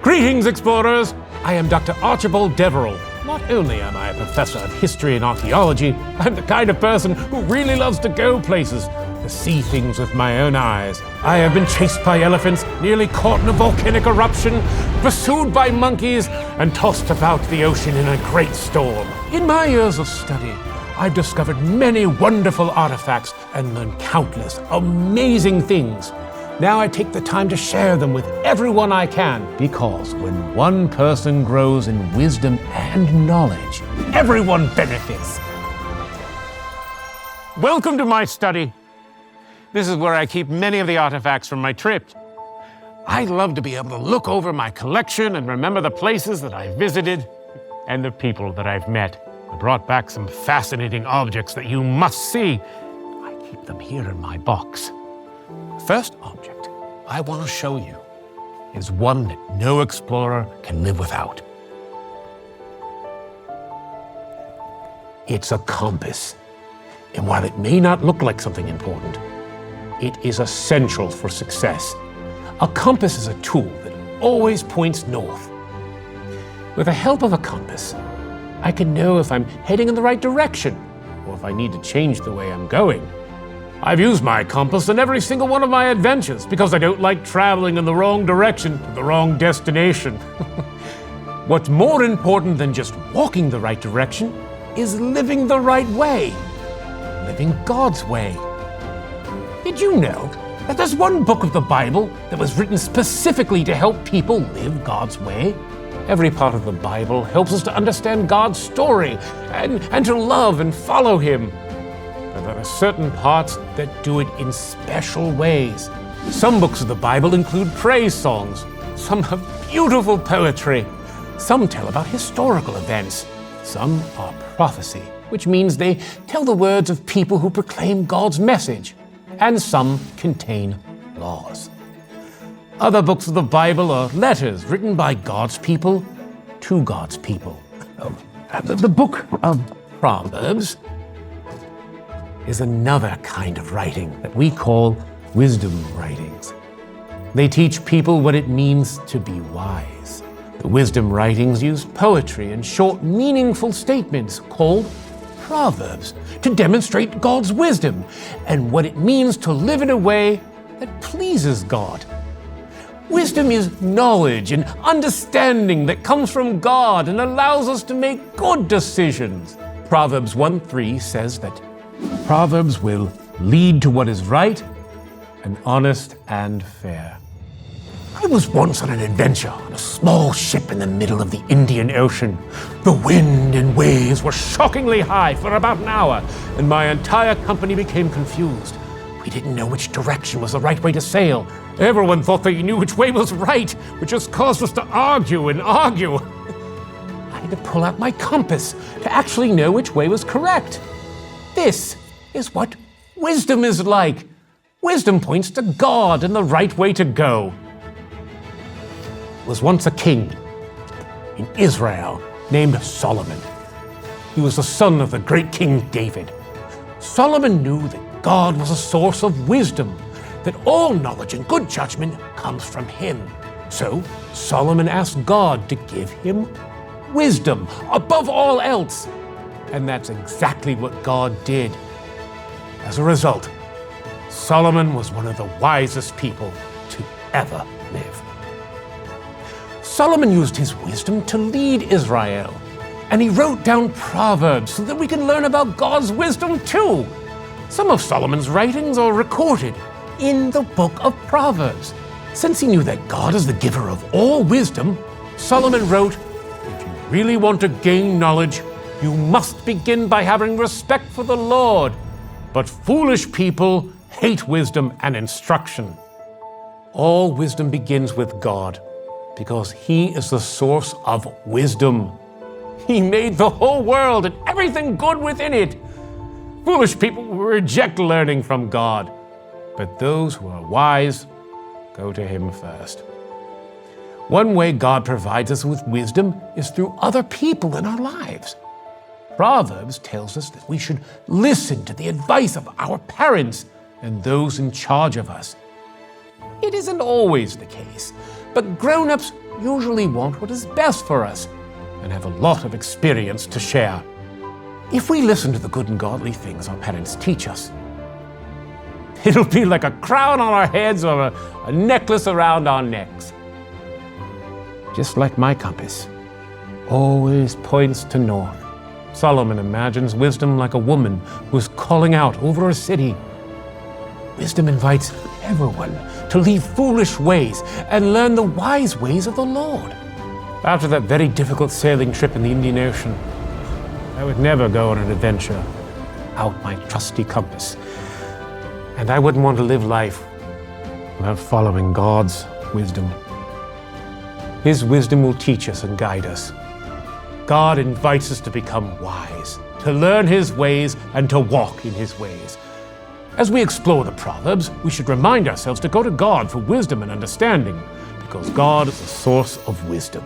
Greetings, explorers! I am Dr. Archibald Deverell. Not only am I a professor of history and archaeology, I'm the kind of person who really loves to go places, to see things with my own eyes. I have been chased by elephants, nearly caught in a volcanic eruption, pursued by monkeys, and tossed about the ocean in a great storm. In my years of study, I've discovered many wonderful artifacts and learned countless amazing things. Now I take the time to share them with everyone I can, because when one person grows in wisdom and knowledge, everyone benefits. Welcome to my study. This is where I keep many of the artifacts from my trip. I love to be able to look over my collection and remember the places that I visited and the people that I've met. I brought back some fascinating objects that you must see. I keep them here in my box. The first object I want to show you is one that no explorer can live without. It's a compass. And while it may not look like something important, it is essential for success. A compass is a tool that always points north. With the help of a compass, I can know if I'm heading in the right direction or if I need to change the way I'm going. I've used my compass in every single one of my adventures because I don't like traveling in the wrong direction to the wrong destination. What's more important than just walking the right direction is living the right way, living God's way. Did you know that there's one book of the Bible that was written specifically to help people live God's way? Every part of the Bible helps us to understand God's story and to love and follow Him. But there are certain parts that do it in special ways. Some books of the Bible include praise songs. Some have beautiful poetry. Some tell about historical events. Some are prophecy, which means they tell the words of people who proclaim God's message. And some contain laws. Other books of the Bible are letters written by God's people to God's people. The book of Proverbs is another kind of writing that we call wisdom writings. They teach people what it means to be wise. The wisdom writings use poetry and short, meaningful statements called Proverbs to demonstrate God's wisdom and what it means to live in a way that pleases God. Wisdom is knowledge and understanding that comes from God and allows us to make good decisions. Proverbs 1:3 says that Proverbs will lead to what is right and honest and fair. I was once on an adventure on a small ship in the middle of the Indian Ocean. The wind and waves were shockingly high for about an hour, and my entire company became confused. We didn't know which direction was the right way to sail. Everyone thought they knew which way was right, which just caused us to argue and argue. I had to pull out my compass to actually know which way was correct. This is what wisdom is like. Wisdom points to God and the right way to go. There was once a king in Israel named Solomon. He was the son of the great King David. Solomon knew that God was a source of wisdom, that all knowledge and good judgment comes from Him. So Solomon asked God to give him wisdom above all else. And that's exactly what God did. As a result, Solomon was one of the wisest people to ever live. Solomon used his wisdom to lead Israel, and he wrote down Proverbs so that we can learn about God's wisdom too. Some of Solomon's writings are recorded in the book of Proverbs. Since he knew that God is the giver of all wisdom, Solomon wrote, "If you really want to gain knowledge, you must begin by having respect for the Lord. But foolish people hate wisdom and instruction." All wisdom begins with God, because He is the source of wisdom. He made the whole world and everything good within it. Foolish people will reject learning from God, but those who are wise go to Him first. One way God provides us with wisdom is through other people in our lives. Proverbs tells us that we should listen to the advice of our parents and those in charge of us. It isn't always the case, but grown-ups usually want what is best for us and have a lot of experience to share. If we listen to the good and godly things our parents teach us, it'll be like a crown on our heads or a necklace around our necks. Just like my compass always points to north. Solomon imagines wisdom like a woman who's calling out over a city. Wisdom invites everyone to leave foolish ways and learn the wise ways of the Lord. After that very difficult sailing trip in the Indian Ocean, I would never go on an adventure without my trusty compass. And I wouldn't want to live life without following God's wisdom. His wisdom will teach us and guide us. God invites us to become wise, to learn His ways and to walk in His ways. As we explore the Proverbs, we should remind ourselves to go to God for wisdom and understanding, because God is the source of wisdom.